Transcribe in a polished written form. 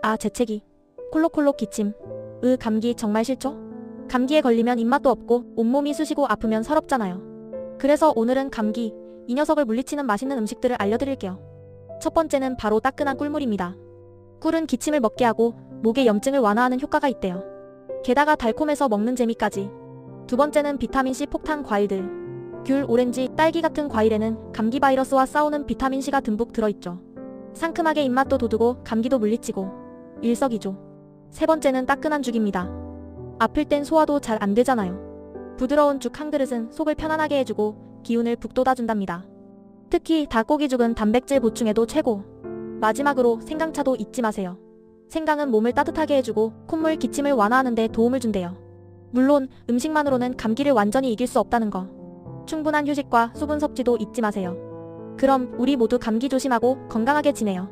아, 재채기. 콜록콜록 기침. 감기 정말 싫죠? 감기에 걸리면 입맛도 없고 온몸이 쑤시고 아프면 서럽잖아요. 그래서 오늘은 감기, 이 녀석을 물리치는 맛있는 음식들을 알려드릴게요. 첫 번째는 바로 따끈한 꿀물입니다. 꿀은 기침을 먹게 하고 목의 염증을 완화하는 효과가 있대요. 게다가 달콤해서 먹는 재미까지. 두 번째는 비타민C 폭탄 과일들. 귤, 오렌지, 딸기 같은 과일에는 감기 바이러스와 싸우는 비타민C가 듬뿍 들어있죠. 상큼하게 입맛도 돋우고 감기도 물리치고 일석이조. 세 번째는 따끈한 죽입니다. 아플 땐 소화도 잘 안 되잖아요. 부드러운 죽 한 그릇은 속을 편안하게 해주고 기운을 북돋아준답니다. 특히 닭고기죽은 단백질 보충에도 최고. 마지막으로 생강차도 잊지 마세요. 생강은 몸을 따뜻하게 해주고 콧물, 기침을 완화하는 데 도움을 준대요. 물론 음식만으로는 감기를 완전히 이길 수 없다는 거. 충분한 휴식과 수분 섭취도 잊지 마세요. 그럼 우리 모두 감기 조심하고 건강하게 지내요.